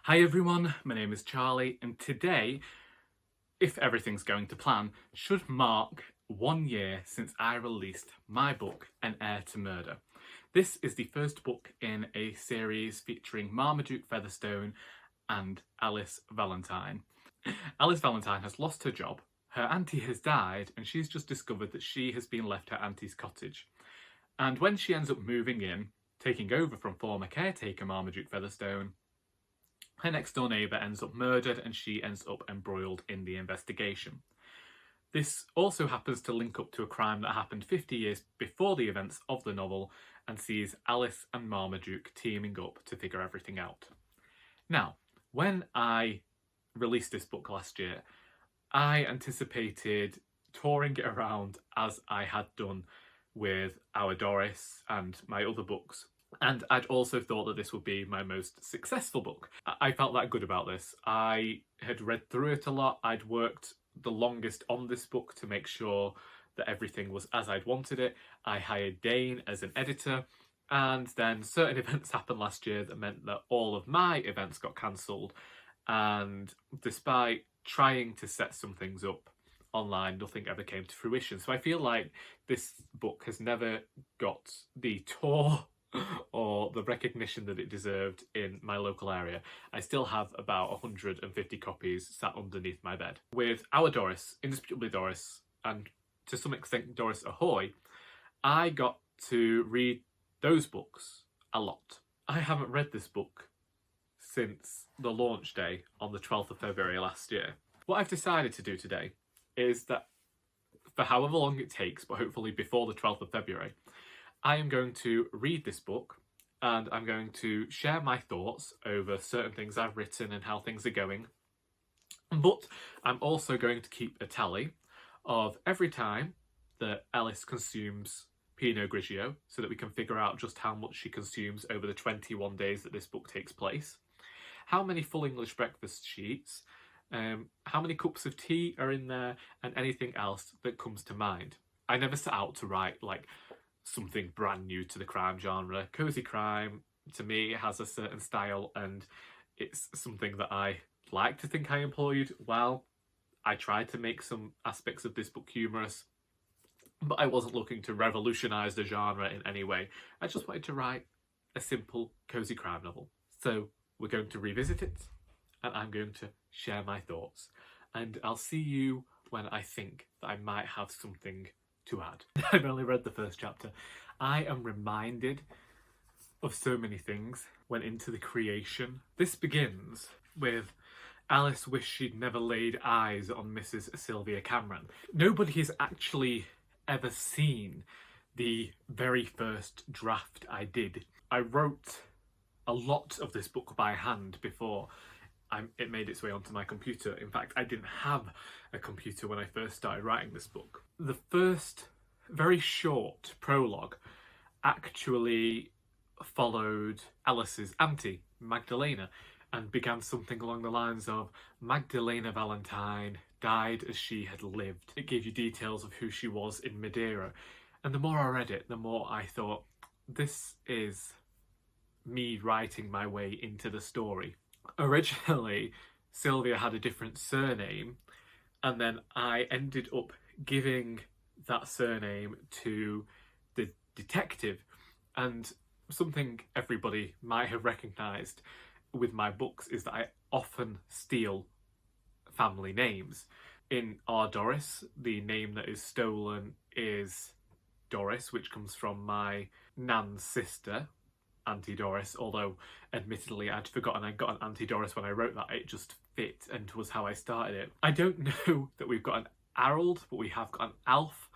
Hi everyone, my name is Charlie, and today, if everything's going to plan, should mark 1 year since I released my book, An Heir to Murder. This is the first book in a series featuring Marmaduke Featherstone and Alice Valentine. Alice Valentine has lost her job, her auntie has died, and she's just discovered that she has been left her auntie's cottage. And when she ends up moving in, taking over from former caretaker Marmaduke Featherstone, her next door neighbour ends up murdered and she ends up embroiled in the investigation. This also happens to link up to a crime that happened 50 years before the events of the novel and sees Alice and Marmaduke teaming up to figure everything out. Now, when I released this book last year, I anticipated touring it around as I had done with Our Doris and my other books. And I'd also thought that this would be my most successful book. I felt that good about this. I had read through it a lot. I'd worked the longest on this book to make sure that everything was as I'd wanted it. I hired Dane as an editor, and then certain events happened last year that meant that all of my events got cancelled. And despite trying to set some things up online, nothing ever came to fruition. So I feel like this book has never got the tour or the recognition that it deserved in my local area. I still have about 150 copies sat underneath my bed. With Our Doris, Indisputably Doris, and to some extent Doris Ahoy, I got to read those books a lot. I haven't read this book since the launch day on the 12th of February last year. What I've decided to do today is that for however long it takes, but hopefully before the 12th of February, I am going to read this book and I'm going to share my thoughts over certain things I've written and how things are going. But I'm also going to keep a tally of every time that Alice consumes Pinot Grigio so that we can figure out just how much she consumes over the 21 days that this book takes place, how many full English breakfast she eats, how many cups of tea are in there, and anything else that comes to mind. I never set out to write like something brand new to the crime genre. Cozy crime, to me, has a certain style, and it's something that I like to think I employed well. I tried to make some aspects of this book humorous, but I wasn't looking to revolutionise the genre in any way. I just wanted to write a simple, cozy crime novel. So we're going to revisit it, and I'm going to share my thoughts. And I'll see you when I think that I might have something to add. I've only read the first chapter. I am reminded of so many things went into the creation. This begins with Alice wished she'd never laid eyes on Mrs. Sylvia Cameron. Nobody has actually ever seen the very first draft I did. I wrote a lot of this book by hand before it made its way onto my computer. In fact, I didn't have a computer when I first started writing this book. The first very short prologue actually followed Alice's auntie, Magdalena, and began something along the lines of Magdalena Valentine died as she had lived. It gave you details of who she was in Madeira. And the more I read it, the more I thought, this is me writing my way into the story. Originally, Sylvia had a different surname, and then I ended up giving that surname to the detective. And something everybody might have recognised with my books is that I often steal family names. In Our Doris, the name that is stolen is Doris, which comes from my nan's sister, Auntie Doris, although admittedly I'd forgotten I got an Auntie Doris when I wrote that. It just fit and was how I started it. I don't know that we've got an Harold, but we have got an Alf.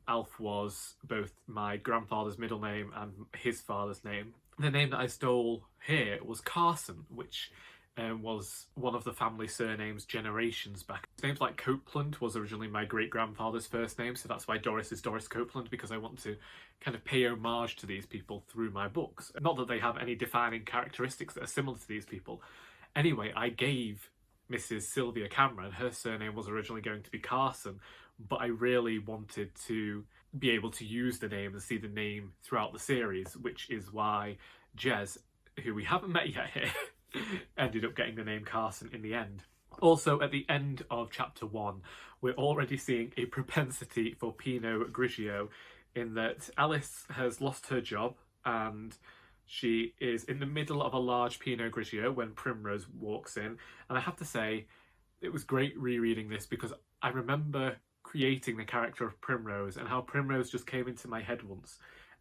Alf was both my grandfather's middle name and his father's name. The name that I stole here was Carson, which was one of the family surnames generations back. Names like Copeland was originally my great-grandfather's first name, so that's why Doris is Doris Copeland, because I want to kind of pay homage to these people through my books. Not that they have any defining characteristics that are similar to these people. Anyway, I gave Mrs. Sylvia Cameron, her surname was originally going to be Carson, but I really wanted to be able to use the name and see the name throughout the series, which is why Jez, who we haven't met yet here, ended up getting the name Carson in the end. Also, at the end of chapter 1, we're already seeing a propensity for Pinot Grigio, in that Alice has lost her job and she is in the middle of a large Pinot Grigio when Primrose walks in. And I have to say, it was great rereading this because I remember creating the character of Primrose and how Primrose just came into my head once.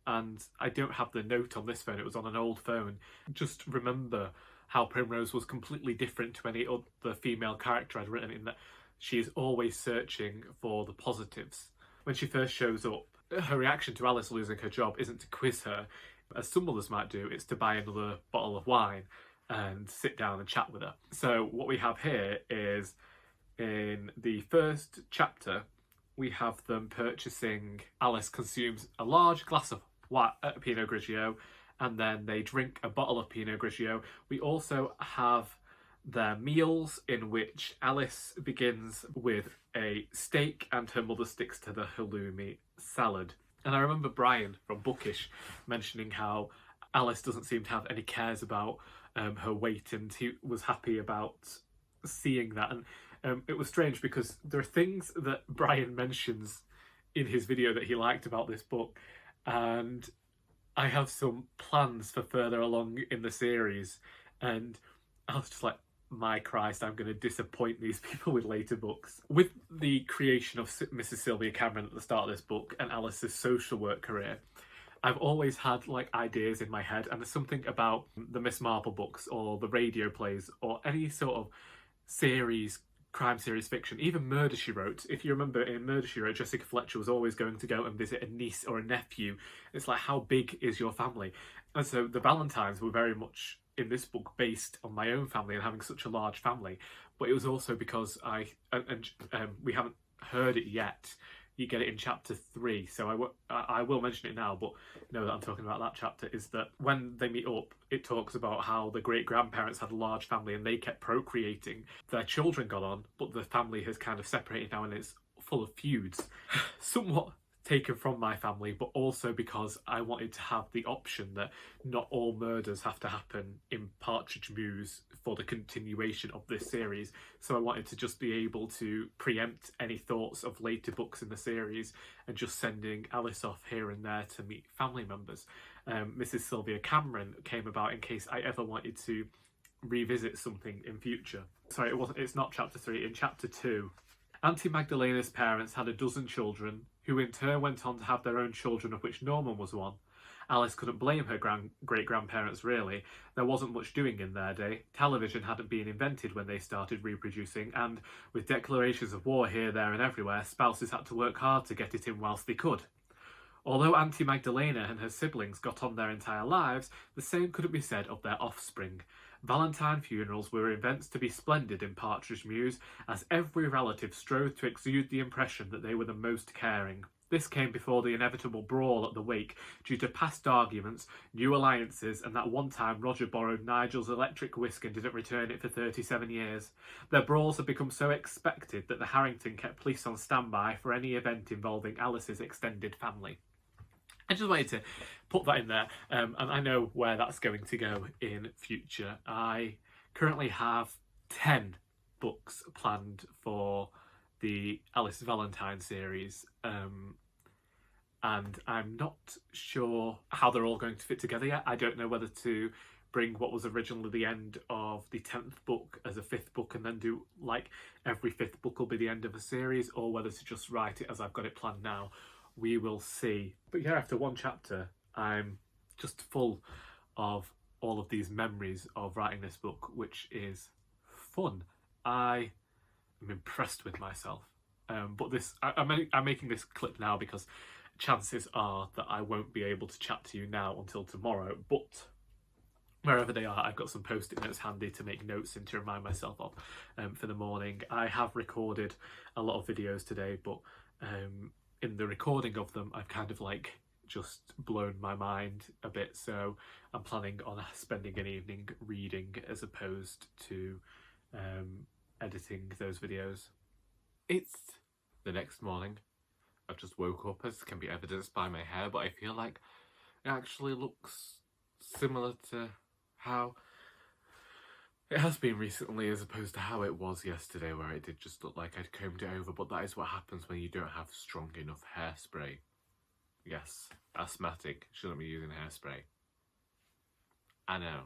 And I don't have the note on this phone, it was on an old phone. Just remember how Primrose was completely different to any other female character I'd written, in that she is always searching for the positives. When she first shows up, her reaction to Alice losing her job isn't to quiz her, as some mothers might do, it's to buy another bottle of wine and sit down and chat with her. So what we have here is, in the first chapter, we have them purchasing, Alice consumes a large glass of Pinot Grigio, and then they drink a bottle of Pinot Grigio. We also have their meals, in which Alice begins with a steak and her mother sticks to the halloumi salad. And I remember Brian from Bookish mentioning how Alice doesn't seem to have any cares about her weight, and he was happy about seeing that. And it was strange because there are things that Brian mentions in his video that he liked about this book, and I have some plans for further along in the series, and I was just like, my Christ, I'm going to disappoint these people with later books. With the creation of Mrs. Sylvia Cameron at the start of this book and Alice's social work career, I've always had like ideas in my head, and there's something about the Miss Marple books or the radio plays or any sort of series, crime series fiction, even Murder, She Wrote. If you remember, in Murder, She Wrote, Jessica Fletcher was always going to go and visit a niece or a nephew. It's like, how big is your family? And so the Valentines were very much in this book based on my own family and having such a large family. But it was also because we haven't heard it yet. You get it in chapter 3, so I will mention it now, but know that I'm talking about that chapter, is that when they meet up, it talks about how the great-grandparents had a large family and they kept procreating. Their children got on, but the family has kind of separated now and it's full of feuds. Somewhat taken from my family, but also because I wanted to have the option that not all murders have to happen in Partridge Mews for the continuation of this series. So I wanted to just be able to preempt any thoughts of later books in the series and just sending Alice off here and there to meet family members. Mrs. Sylvia Cameron came about in case I ever wanted to revisit something in future. Sorry, it's not chapter 3, in chapter 2. Auntie Magdalena's parents had a dozen children, who in turn went on to have their own children, of which Norman was one. Alice couldn't blame her great-grandparents, really. There wasn't much doing in their day. Television hadn't been invented when they started reproducing, and with declarations of war here, there and everywhere, spouses had to work hard to get it in whilst they could. Although Auntie Magdalena and her siblings got on their entire lives, the same couldn't be said of their offspring. Valentine funerals were events to be splendid in Partridge Mews, as every relative strove to exude the impression that they were the most caring. This came before the inevitable brawl at the wake, due to past arguments, new alliances, and that one time Roger borrowed Nigel's electric whisk and didn't return it for 37 years. Their brawls had become so expected that the Harrington kept police on standby for any event involving Alice's extended family. I just wanted to put that in there, and I know where that's going to go in future. I currently have 10 books planned for the Alice Valentine series, and I'm not sure how they're all going to fit together yet. I don't know whether to bring what was originally the end of the 10th book as a 5th book and then do like every 5th book will be the end of a series, or whether to just write it as I've got it planned now. We will see. But yeah, after one chapter, I'm just full of all of these memories of writing this book, which is fun. I am impressed with myself. But I'm making this clip now because chances are that I won't be able to chat to you now until tomorrow. But wherever they are, I've got some post-it notes handy to make notes in to remind myself of for the morning. I have recorded a lot of videos today, but in the recording of them, I've kind of like just blown my mind a bit, so I'm planning on spending an evening reading as opposed to editing those videos. It's the next morning. I've just woke up, as can be evidenced by my hair, but I feel like it actually looks similar to how It has been recently as opposed to how it was yesterday where it did just look like I'd combed it over, but that is what happens when you don't have strong enough hairspray. Yes, asthmatic, shouldn't be using hairspray. I know.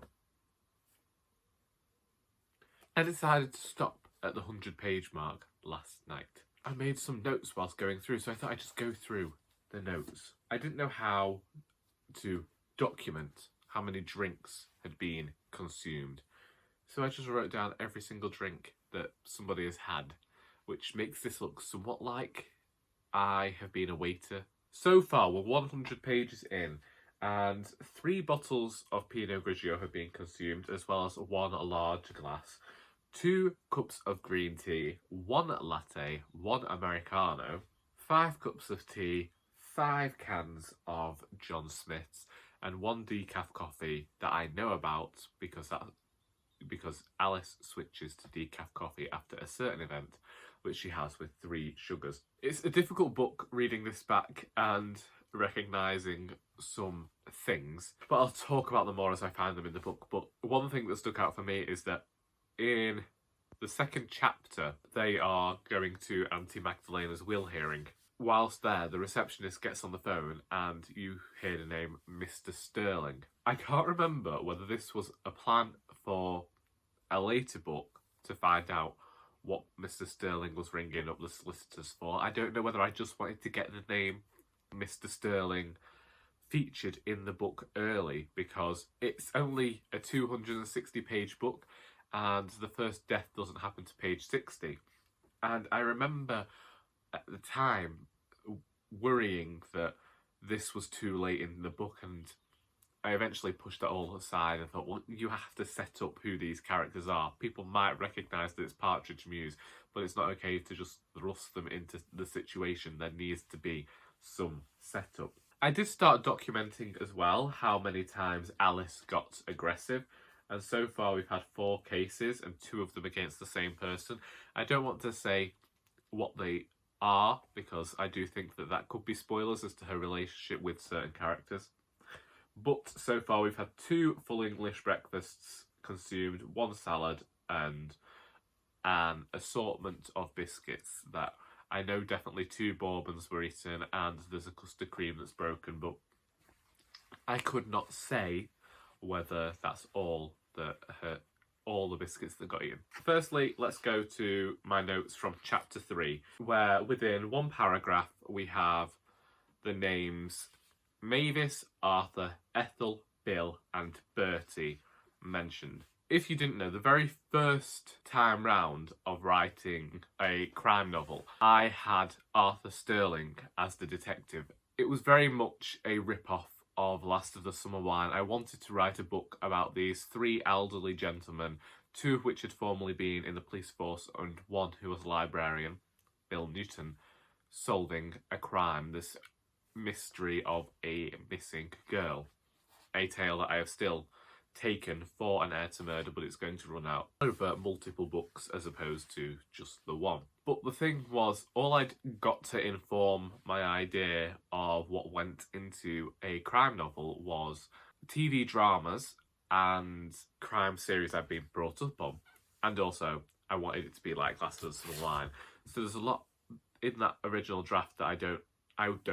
I decided to stop at the 100-page mark last night. I made some notes whilst going through, so I thought I'd just go through the notes. I didn't know how to document how many drinks had been consumed, so I just wrote down every single drink that somebody has had, which makes this look somewhat like I have been a waiter. So far, we're 100 pages in, and 3 bottles of Pinot Grigio have been consumed, as well as 1 large glass, 2 cups of green tea, 1 latte, 1 Americano, 5 cups of tea, 5 cans of John Smith's, and 1 decaf coffee that I know about because Alice switches to decaf coffee after a certain event, which she has with 3 sugars. It's a difficult book reading this back and recognising some things, but I'll talk about them more as I find them in the book. But one thing that stuck out for me is that in the 2nd chapter, they are going to Auntie Magdalena's will hearing. Whilst there, the receptionist gets on the phone and you hear the name Mr. Sterling. I can't remember whether this was a plan for a later book to find out what Mr. Sterling was ringing up the solicitors for. I don't know whether I just wanted to get the name Mr. Sterling featured in the book early, because it's only a 260-page book and the first death doesn't happen to page 60. And I remember at the time worrying that this was too late in the book, and I eventually pushed that all aside and thought, well, you have to set up who these characters are. People might recognise that it's Partridge Mews, but it's not okay to just thrust them into the situation. There needs to be some setup. I did start documenting as well how many times Alice got aggressive, and so far we've had 4 cases and 2 of them against the same person. I don't want to say what they are, because I do think that that could be spoilers as to her relationship with certain characters. But so far we've had 2 full English breakfasts consumed, 1 salad, and an assortment of biscuits that I know definitely 2 bourbons were eaten, and there's a custard cream that's broken, but I could not say whether that's all the biscuits that got eaten. Firstly, let's go to my notes from chapter 3, where within 1 paragraph we have the names Mavis, Arthur, Ethel, Bill and Bertie mentioned. If you didn't know, the very first time round of writing a crime novel, I had Arthur Sterling as the detective. It was very much a rip-off of Last of the Summer Wine. I wanted to write a book about these 3 elderly gentlemen, 2 of which had formerly been in the police force and 1 who was a librarian, Bill Newton, solving a crime, this mystery of a missing girl. A tale that I have still taken for An Heir to Murder, but it's going to run out over multiple books as opposed to just the 1. But the thing was, all I'd got to inform my idea of what went into a crime novel was TV dramas and crime series I've been brought up on, and also I wanted it to be like Last of the Summer Wine. So there's a lot in that original draft that I don't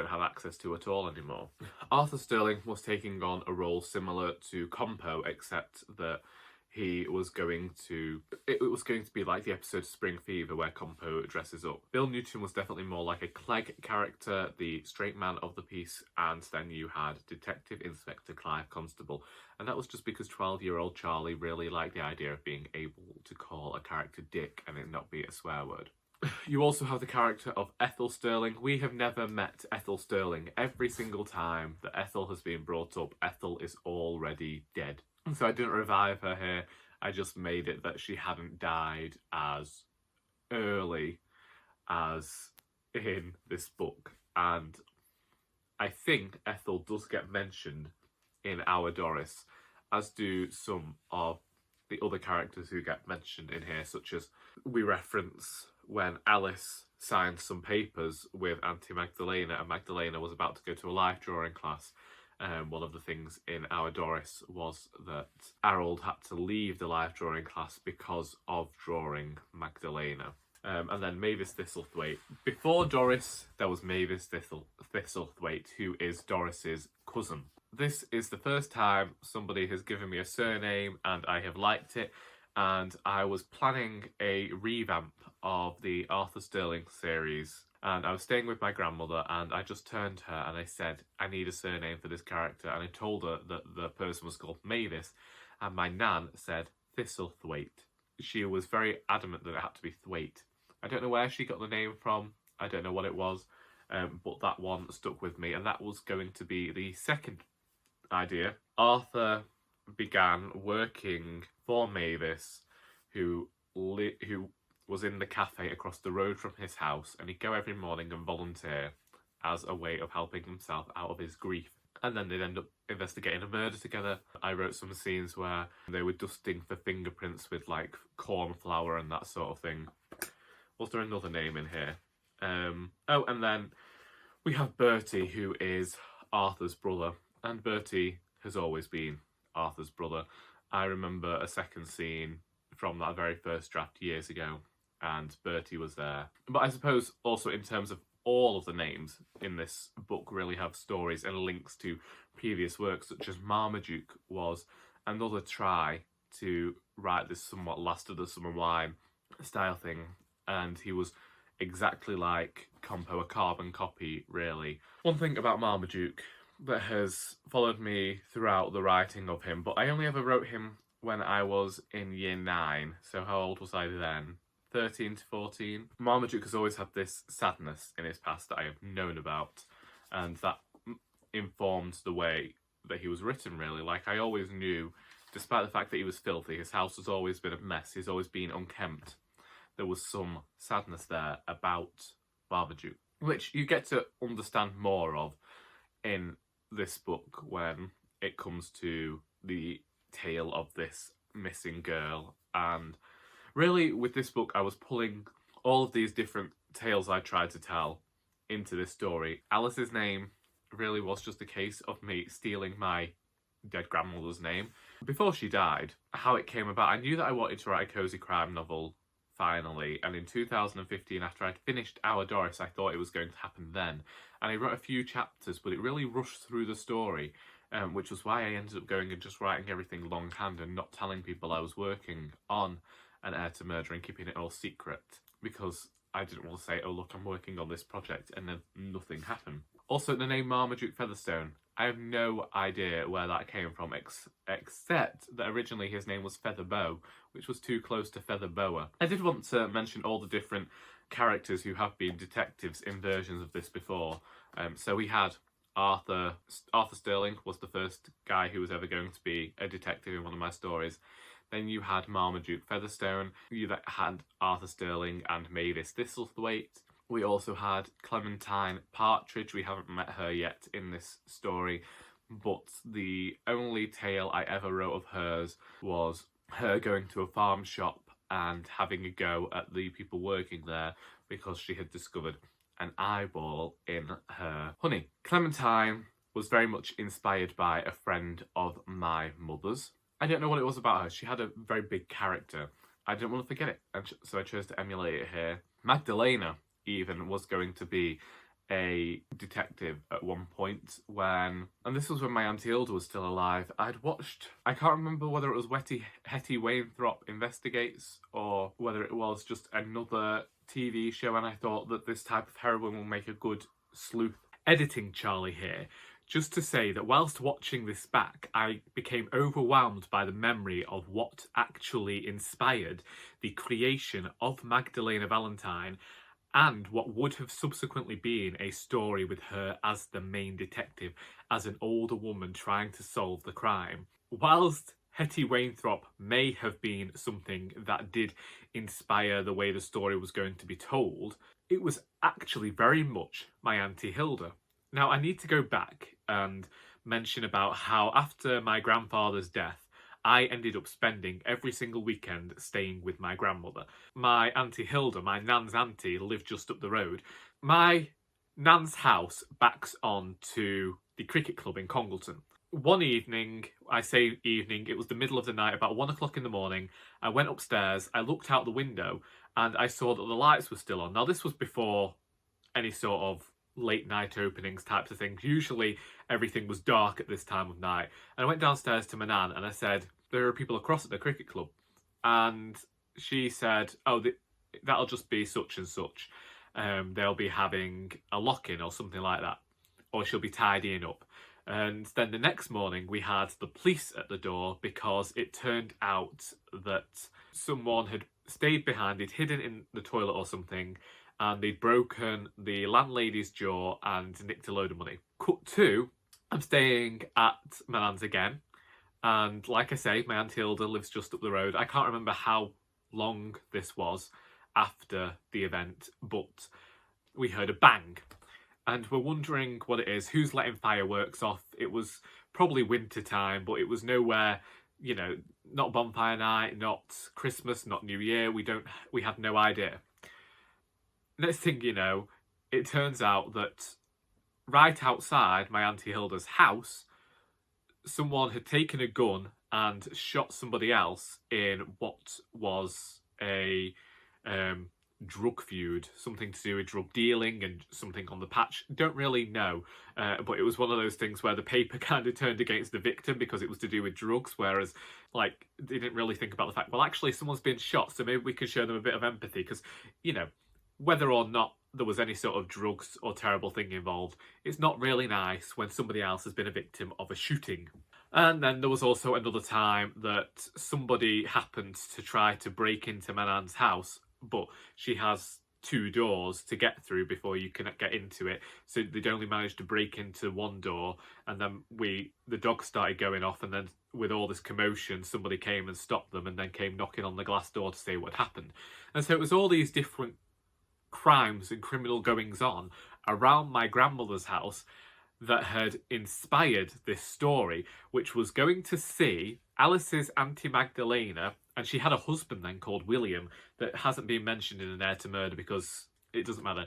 have access to at all anymore. Arthur Sterling was taking on a role similar to Compo, except that it was going to be like the episode Spring Fever where Compo dresses up. Bill Newton was definitely more like a Clegg character, the straight man of the piece, and then you had Detective Inspector Clive Constable. And that was just because 12-year-old Charlie really liked the idea of being able to call a character Dick and it not be a swear word. You also have the character of Ethel Sterling. We have never met Ethel Sterling. Every single time that Ethel has been brought up, Ethel is already dead. So I didn't revive her here. I just made it that she hadn't died as early as in this book. And I think Ethel does get mentioned in Our Doris, as do some of the other characters who get mentioned in here, such as we reference when Alice signed some papers with Auntie Magdalena, and Magdalena was about to go to a life drawing class, One of the things in our Doris was that Harold had to leave the live drawing class because of drawing Magdalena. And then Mavis Thistlethwaite. Before Doris, there was Mavis Thistlethwaite, who is Doris's cousin. This is the first time somebody has given me a surname and I have liked it. And I was planning a revamp of the Arthur Sterling series. And I was staying with my grandmother and I just turned to her and I said, I need a surname for this character. And I told her that the person was called Mavis. And my nan said Thistlethwaite. She was very adamant that it had to be Thwaite. I don't know where she got the name from. I don't know what it was. But that one stuck with me. And that was going to be the second idea. Arthur began working for Mavis, who was in the cafe across the road from his house, and he'd go every morning and volunteer as a way of helping himself out of his grief. And then they'd end up investigating a murder together. I wrote some scenes where they were dusting for fingerprints with like corn flour and that sort of thing. Was there another name in here? Oh, and then we have Bertie, who is Arthur's brother. And Bertie has always been Arthur's brother. I remember a second scene from that very first draft years ago, and Bertie was there. But I suppose also in terms of all of the names in this book really have stories and links to previous works, such as Marmaduke was another try to write this somewhat Last of the Summer Wine style thing, and he was exactly like Compo, a carbon copy, really. One thing about Marmaduke that has followed me throughout the writing of him, but I only ever wrote him when I was in year 9, so how old was I then? 13 to 14. Marmaduke has always had this sadness in his past that I have known about, and that informed the way that he was written, really. Like, I always knew, despite the fact that he was filthy, his house has always been a mess, he's always been unkempt, there was some sadness there about Marmaduke, which you get to understand more of in this book when it comes to the tale of this missing girl. And really, with this book, I was pulling all of these different tales I tried to tell into this story. Alice's name really was just a case of me stealing my dead grandmother's name. Before she died, how it came about, I knew that I wanted to write a cosy crime novel finally, and in 2015, after I'd finished Our Doris, I thought it was going to happen then. And I wrote a few chapters, but it really rushed through the story, which was why I ended up going and just writing everything longhand and not telling people I was working on An Heir to Murder and keeping it all secret, because I didn't want to say, oh look, I'm working on this project, and then nothing happened. Also, the name Marmaduke Featherstone, I have no idea where that came from, except that originally his name was Featherbow, which was too close to Feather Boa. I did want to mention all the different characters who have been detectives in versions of this before. So we had Arthur Sterling was the first guy who was ever going to be a detective in one of my stories. Then you had Marmaduke Featherstone. You had Arthur Sterling and Mavis Thistlethwaite. We also had Clementine Partridge. We haven't met her yet in this story, but the only tale I ever wrote of hers was her going to a farm shop and having a go at the people working there because she had discovered an eyeball in her honey. Clementine was very much inspired by a friend of my mother's. I don't know what it was about her. She had a very big character. I didn't want to forget it, and so I chose to emulate it here. Magdalena even was going to be a detective at one point when, and this was when my Auntie Hilda was still alive, I'd watched, I can't remember whether it was Hetty Wainthropp Investigates or whether it was just another TV show, and I thought that this type of heroine will make a good sleuth. Editing Charlie here, just to say that whilst watching this back, I became overwhelmed by the memory of what actually inspired the creation of Magdalena Valentine and what would have subsequently been a story with her as the main detective, as an older woman trying to solve the crime. Whilst Hetty Wainthropp may have been something that did inspire the way the story was going to be told, it was actually very much my Auntie Hilda. Now, I need to go back and mention about how after my grandfather's death, I ended up spending every single weekend staying with my grandmother. My Auntie Hilda, my nan's auntie, lived just up the road. My nan's house backs on to the cricket club in Congleton. One evening, I say evening, it was the middle of the night, about 1 o'clock in the morning. I went upstairs, I looked out the window, and I saw that the lights were still on. Now, this was before any sort of late night openings types of things. Usually everything was dark at this time of night. And I went downstairs to my nan and I said, there are people across at the cricket club. And she said, oh, that'll just be such and such. They'll be having a lock-in or something like that. Or she'll be tidying up. And then the next morning we had the police at the door because it turned out that someone had stayed behind, they'd hidden in the toilet or something, and they'd broken the landlady's jaw and nicked a load of money. Cut to, I'm staying at my nan's again, and like I say, my Aunt Hilda lives just up the road. I can't remember how long this was after the event, but we heard a bang. And we're wondering what it is, who's letting fireworks off. It was probably winter time, but it was nowhere, you know, not bonfire night, not Christmas, not New Year. We had no idea. Next thing you know, it turns out that right outside my Auntie Hilda's house, someone had taken a gun and shot somebody else in what was a drug feud, something to do with drug dealing and something on the patch. Don't really know, but it was one of those things where the paper kind of turned against the victim because it was to do with drugs, whereas like they didn't really think about the fact, well, actually someone's been shot, so maybe we could show them a bit of empathy, because, you know, whether or not there was any sort of drugs or terrible thing involved, it's not really nice when somebody else has been a victim of a shooting. And then there was also another time that somebody happened to try to break into my nan's house, but she has 2 doors to get through before you can get into it, so they'd only managed to break into one door, and then the dogs started going off, and then with all this commotion somebody came and stopped them and then came knocking on the glass door to say what happened. And so it was all these different crimes and criminal goings on around my grandmother's house that had inspired this story, which was going to see Alice's Auntie Magdalena, and she had a husband then called William that hasn't been mentioned in An Heir to Murder because it doesn't matter.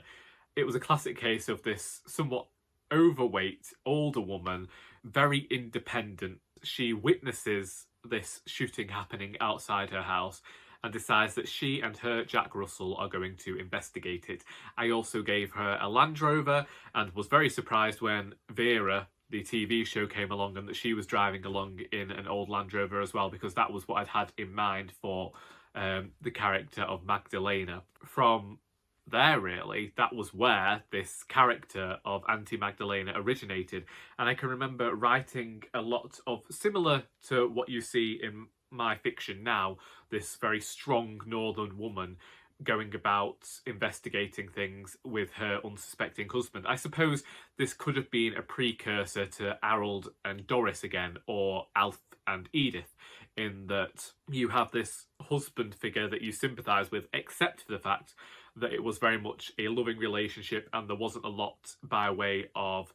It was a classic case of this somewhat overweight, older woman, very independent. She witnesses this shooting happening outside her house and decides that she and her Jack Russell are going to investigate it. I also gave her a Land Rover and was very surprised when Vera, the TV show, came along and that she was driving along in an old Land Rover as well, because that was what I'd had in mind for the character of Magdalena. From there, really, that was where this character of Auntie Magdalena originated. And I can remember writing a lot of, similar to what you see in my fiction now, this very strong northern woman going about investigating things with her unsuspecting husband. I suppose this could have been a precursor to Harold and Doris again, or Alf and Edith, in that you have this husband figure that you sympathise with, except for the fact that it was very much a loving relationship and there wasn't a lot by way of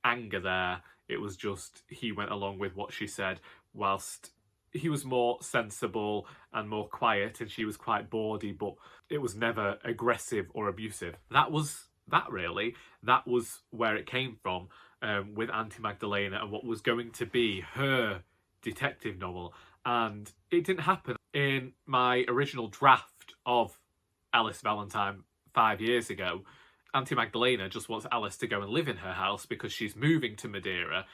anger there. It was just he went along with what she said, whilst he was more sensible and more quiet and she was quite bawdy, but it was never aggressive or abusive. That was where it came from, with Auntie Magdalena and what was going to be her detective novel. And it didn't happen. In my original draft of Alice Valentine 5 years ago, Auntie Magdalena just wants Alice to go and live in her house because she's moving to Madeira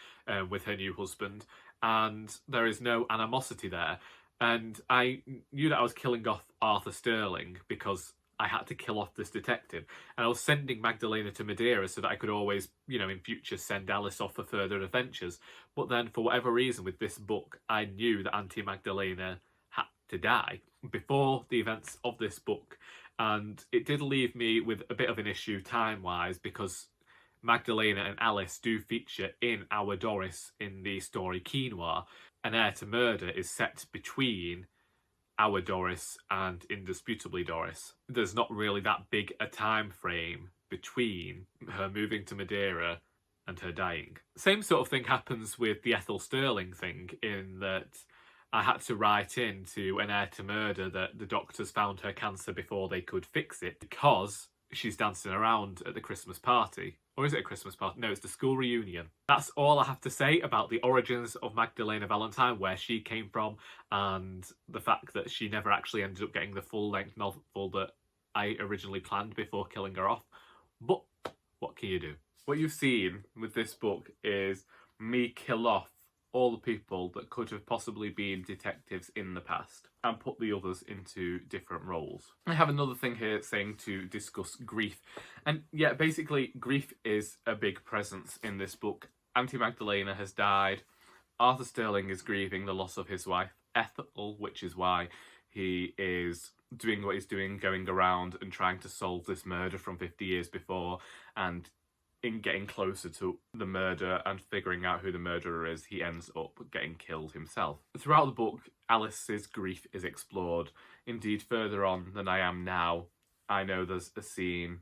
with her new husband, and there is no animosity there. And I knew that I was killing off Arthur Sterling because I had to kill off this detective, and I was sending Magdalena to Madeira so that I could always, you know, in future send Alice off for further adventures. But then for whatever reason with this book, I knew that Auntie Magdalena had to die before the events of this book. And it did leave me with a bit of an issue time-wise, because Magdalena and Alice do feature in Our Doris in the story Quinoa. An Heir to Murder is set between Our Doris and Indisputably Doris. There's not really that big a time frame between her moving to Madeira and her dying. Same sort of thing happens with the Ethel Sterling thing, in that I had to write in to An Heir to Murder that the doctors found her cancer before they could fix it because she's dancing around at the Christmas party. Or is it a Christmas party? No, it's the school reunion. That's all I have to say about the origins of Magdalena Valentine, where she came from, and the fact that she never actually ended up getting the full-length novel that I originally planned before killing her off. But what can you do? What you've seen with this book is me kill off all the people that could have possibly been detectives in the past and put the others into different roles. I have another thing here saying to discuss grief. And yeah, basically grief is a big presence in this book. Auntie Magdalena has died. Arthur Sterling is grieving the loss of his wife, Ethel, which is why he is doing what he's doing, going around and trying to solve this murder from 50 years before, and in getting closer to the murder and figuring out who the murderer is, he ends up getting killed himself. Throughout the book, Alice's grief is explored. Indeed, further on than I am now, I know there's a scene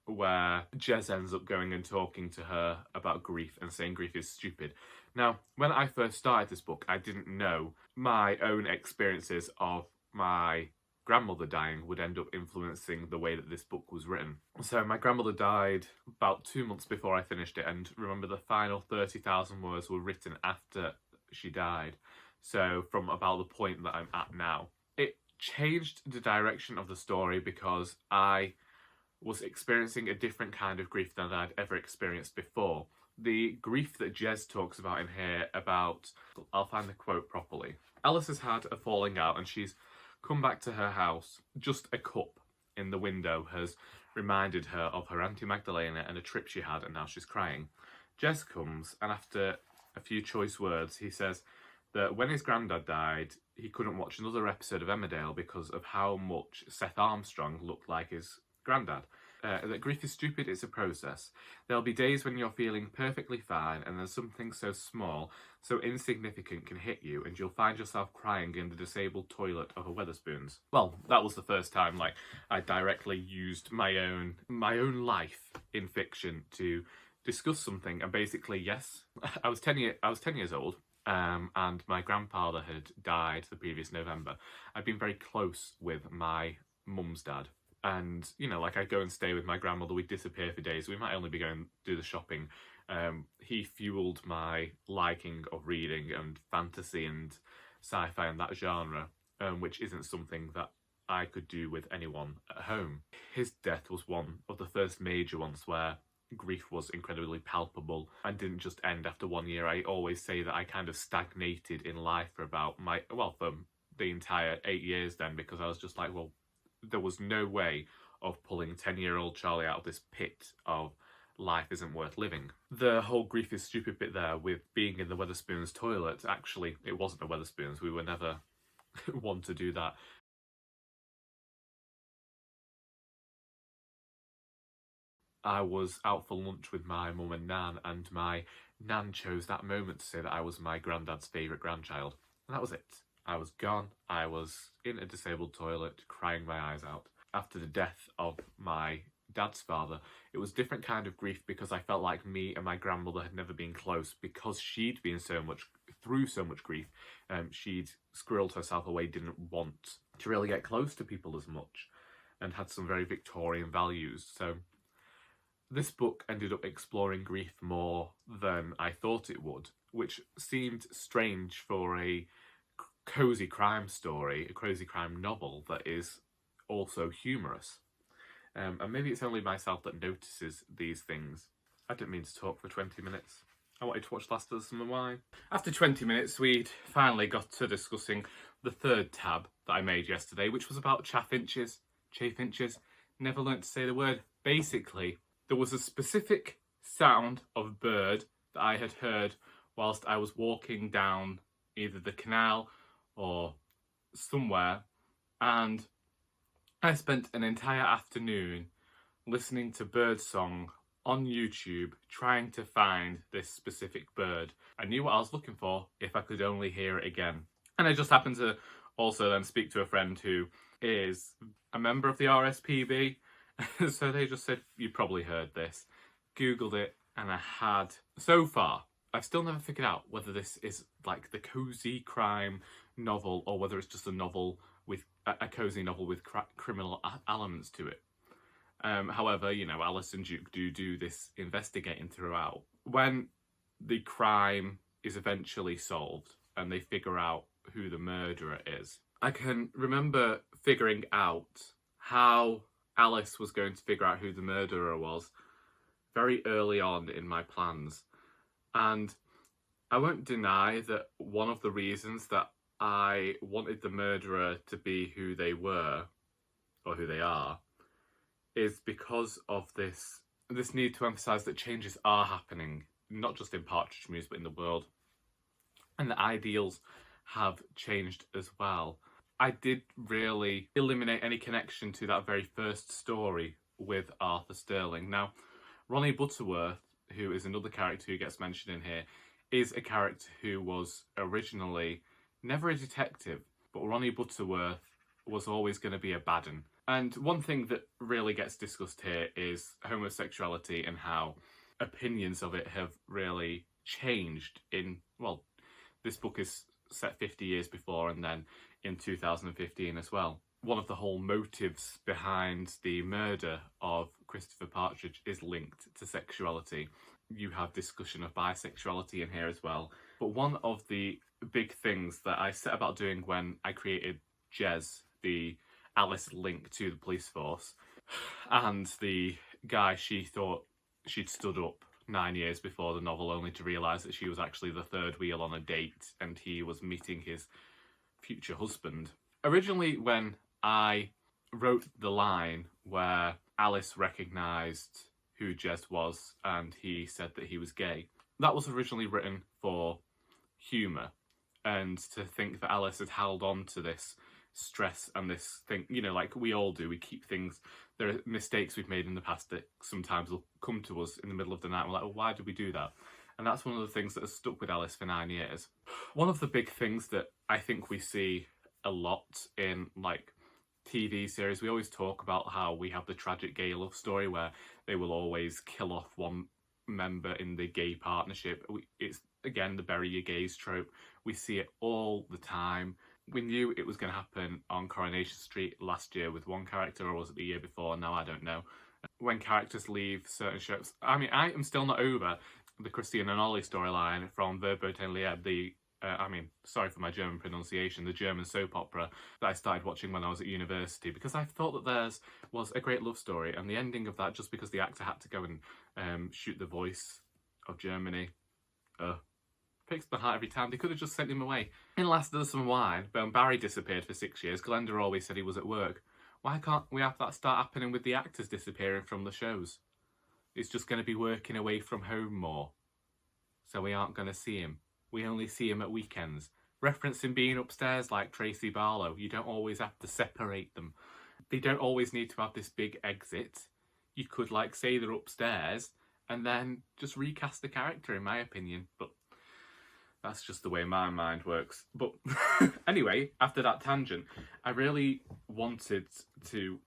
where Jez ends up going and talking to her about grief and saying grief is stupid. Now, when I first started this book, I didn't know my own experiences of my grandmother dying would end up influencing the way that this book was written. So my grandmother died about 2 months before I finished it, and remember the final 30,000 words were written after she died. So from about the point that I'm at now. It changed the direction of the story because I was experiencing a different kind of grief than I'd ever experienced before. The grief that Jez talks about in here about, I'll find the quote properly. Alice has had a falling out and she's come back to her house. Just a cup in the window has reminded her of her Auntie Magdalena and a trip she had, and now she's crying. Jez comes, and after a few choice words, he says that when his granddad died, he couldn't watch another episode of Emmerdale because of how much Seth Armstrong looked like his granddad. That grief is stupid, it's a process. There'll be days when you're feeling perfectly fine and then something so small, so insignificant can hit you and you'll find yourself crying in the disabled toilet of a Wetherspoons. Well, that was the first time I directly used my own life in fiction to discuss something, and basically, yes, I was 10 years old. And my grandfather had died the previous November. I'd been very close with my mum's dad. And, I'd go and stay with my grandmother, we'd disappear for days, we might only be going to do the shopping. He fueled my liking of reading and fantasy and sci-fi and that genre, which isn't something that I could do with anyone at home. His death was one of the first major ones where grief was incredibly palpable and didn't just end after 1 year. I always say that I kind of stagnated in life for for the entire 8 years then, because I was just like, well, there was no way of pulling 10-year-old Charlie out of this pit of life isn't worth living. The whole grief is stupid bit there with being in the Wetherspoons toilet, actually, it wasn't a Wetherspoons, we were never one to do that. I was out for lunch with my mum and Nan, and my Nan chose that moment to say that I was my granddad's favourite grandchild. And that was it. I was gone. I was in a disabled toilet, crying my eyes out. After the death of my dad's father, it was a different kind of grief because I felt like me and my grandmother had never been close because she'd been through so much grief. She'd squirreled herself away, didn't want to really get close to people as much, and had some very Victorian values. So this book ended up exploring grief more than I thought it would, which seemed strange for a cosy crime story, a cosy crime novel that is also humorous. And maybe it's only myself that notices these things. I didn't mean to talk for 20 minutes. I wanted to watch Last of the Summer Wine. After 20 minutes, we'd finally got to discussing the third tab that I made yesterday, which was about chaffinches. Never learnt to say the word. Basically, there was a specific sound of bird that I had heard whilst I was walking down either the canal or somewhere, and I spent an entire afternoon listening to birdsong on YouTube trying to find this specific bird. I knew what I was looking for if I could only hear it again. And I just happened to also then speak to a friend who is a member of the RSPB. So they just said, you probably heard this. Googled it, and I had. So far, I've still never figured out whether this is like the cosy crime novel or whether it's just a novel with a cosy novel with criminal elements to it. However, you know, Alice and Duke do this investigating throughout. When the crime is eventually solved and they figure out who the murderer is, I can remember figuring out how Alice was going to figure out who the murderer was very early on in my plans. And I won't deny that one of the reasons that I wanted the murderer to be who they were, or who they are, is because of this need to emphasise that changes are happening, not just in Partridge Mews, but in the world. And the ideals have changed as well. I did really eliminate any connection to that very first story with Arthur Sterling. Now, Ronnie Butterworth, who is another character who gets mentioned in here, is a character who was originally never a detective, but Ronnie Butterworth was always going to be a bad un. And one thing that really gets discussed here is homosexuality and how opinions of it have really changed in, well, this book is set 50 years before and then in 2015 as well. One of the whole motives behind the murder of Christopher Partridge is linked to sexuality. You have discussion of bisexuality in here as well. But one of the big things that I set about doing when I created Jez, the Alice link to the police force, and the guy she thought she'd stood up 9 years before the novel, only to realise that she was actually the third wheel on a date and he was meeting his future husband. Originally, when I wrote the line where Alice recognised who Jez was and he said that he was gay, that was originally written for humour and to think that Alice had held on to this stress and this thing, you know, like we all do. We keep things, there are mistakes we've made in the past that sometimes will come to us in the middle of the night and we're like, well, why did we do that? And that's one of the things that has stuck with Alice for 9 years. One of the big things that I think we see a lot in like TV series, we always talk about how we have the tragic gay love story where they will always kill off one member in the gay partnership. It's, again, the bury your gays trope. We see it all the time. We knew it was going to happen on Coronation Street last year with one character, or was it the year before? Now I don't know. When characters leave certain shows. I mean, I am still not over the Christian and Ollie storyline from Verboten and Lieb, sorry for my German pronunciation, the German soap opera that I started watching when I was at university, because I thought that theirs was a great love story, and the ending of that, just because the actor had to go and shoot the voice of Germany, breaks my heart every time. They could have just sent him away. In Last of Some Wine, when Barry disappeared for 6 years, Glenda always said he was at work. Why can't we have that start happening with the actors disappearing from the shows? It's just going to be working away from home more, so we aren't going to see him. We only see him at weekends. Referencing being upstairs like Tracy Barlow, you don't always have to separate them. They don't always need to have this big exit. You could, like, say they're upstairs and then just recast the character, in my opinion. But that's just the way my mind works. But anyway, after that tangent, I really wanted to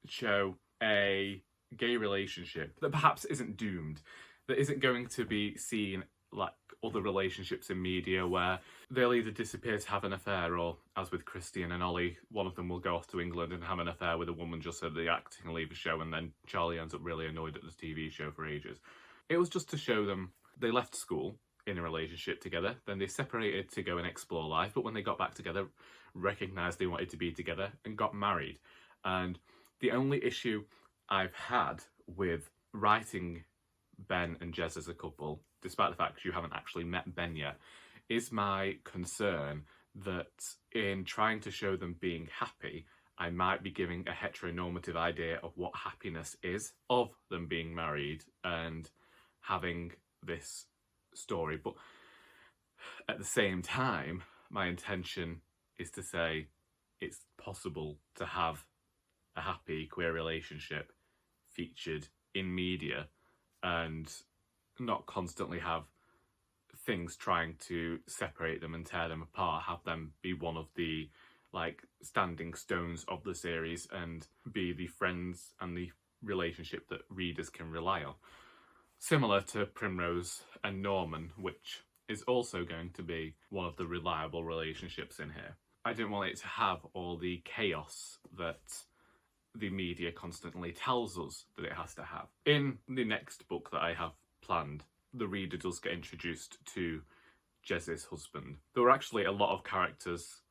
show a gay relationship that perhaps isn't doomed, that isn't going to be seen like other relationships in media where they'll either disappear to have an affair, or, as with Christian and Ollie, one of them will go off to England and have an affair with a woman just so the actor can leave a show, and then Charlie ends up really annoyed at the TV show for ages. It was just to show them they left school in a relationship together, then they separated to go and explore life, but when they got back together, recognised they wanted to be together and got married. And the only issue I've had with writing Ben and Jez as a couple, despite the fact you haven't actually met Ben yet, is my concern that in trying to show them being happy, I might be giving a heteronormative idea of what happiness is, of them being married and having this story. But at the same time, my intention is to say it's possible to have a happy queer relationship featured in media and not constantly have things trying to separate them and tear them apart, have them be one of the like standing stones of the series and be the friends and the relationship that readers can rely on. Similar to Primrose and Norman, which is also going to be one of the reliable relationships in here. I didn't want it to have all the chaos that the media constantly tells us that it has to have. In the next book that I have planned, the reader does get introduced to Jez's husband. There were actually a lot of characters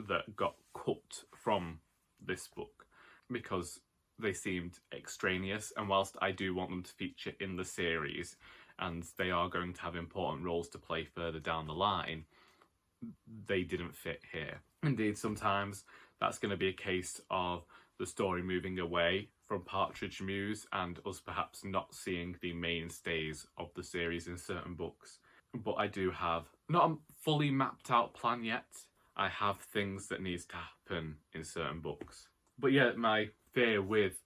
that got cut from this book because they seemed extraneous, and whilst I do want them to feature in the series and they are going to have important roles to play further down the line, they didn't fit here. Indeed, sometimes that's going to be a case of the story moving away from Partridge Mews and us perhaps not seeing the mainstays of the series in certain books. But I do have not a fully mapped out plan yet. I have things that needs to happen in certain books. But yeah, my fear with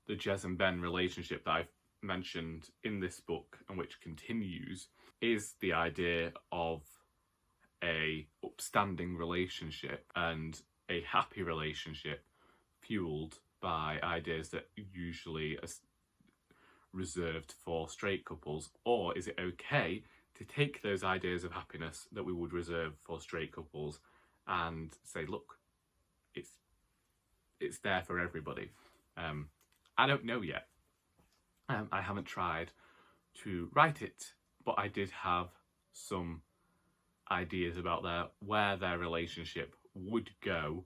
the Jez and Ben relationship that I've mentioned in this book and which continues is the idea of a upstanding relationship and a happy relationship fueled by ideas that usually are reserved for straight couples. Or is it okay to take those ideas of happiness that we would reserve for straight couples and say, look, it's there for everybody? I don't know yet. I haven't tried to write it, but I did have some ideas about where their relationship would go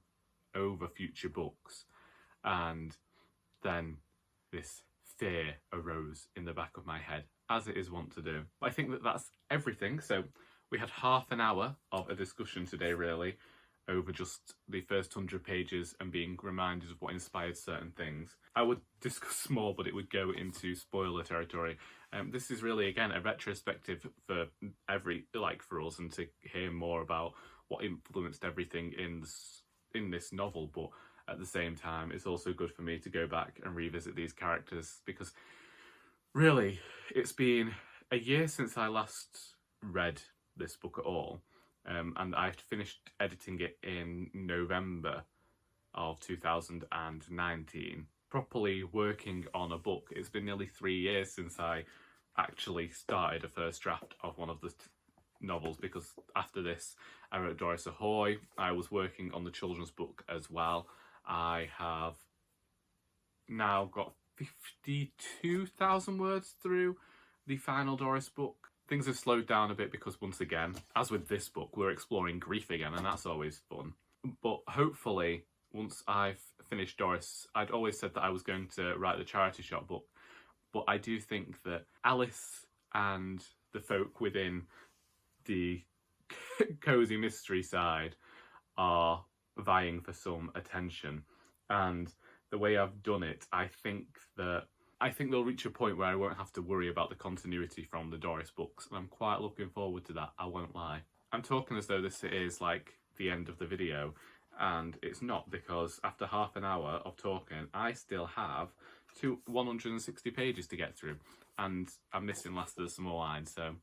over future books, and then this fear arose in the back of my head, as it is wont to do. I think that that's everything. So we had half an hour of a discussion today, really, over just the first 100 pages and being reminded of what inspired certain things. I would discuss more, but it would go into spoiler territory. This is really, again, a retrospective for for us, and to hear more about what influenced everything in this novel. But at the same time, it's also good for me to go back and revisit these characters, because really, it's been a year since I last read this book at all. And I finished editing it in November of 2019. Properly working on a book, it's been nearly 3 years since I actually started a first draft of one of the novels, because after this I wrote Doris Ahoy. I was working on the children's book as well. I have now got 52,000 words through the final Doris book. Things have slowed down a bit because, once again, as with this book, we're exploring grief again, and that's always fun. But hopefully, once I've finished Doris, I'd always said that I was going to write the charity shop book, but I do think that Alice and the folk within the cozy mystery side are vying for some attention, and the way I've done it, I think they'll reach a point where I won't have to worry about the continuity from the Doris books, and I'm quite looking forward to that, I won't lie. I'm talking as though this is like the end of the video, and it's not, because after half an hour of talking, I still have 160 pages to get through, and I'm missing last of the small lines, so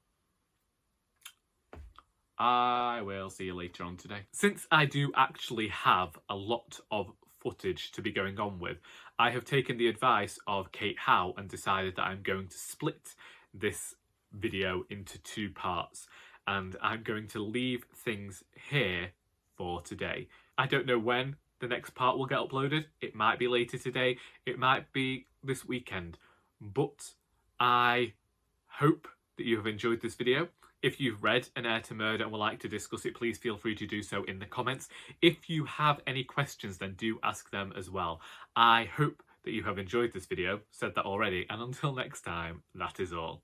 I will see you later on today. Since I do actually have a lot of footage to be going on with, I have taken the advice of Kate Howe and decided that I'm going to split this video into 2 parts, and I'm going to leave things here for today. I don't know when the next part will get uploaded. It might be later today, it might be this weekend, but I hope that you have enjoyed this video. If you've read An Heir to Murder and would like to discuss it, please feel free to do so in the comments. If you have any questions, then do ask them as well. I hope that you have enjoyed this video, said that already, and until next time, that is all.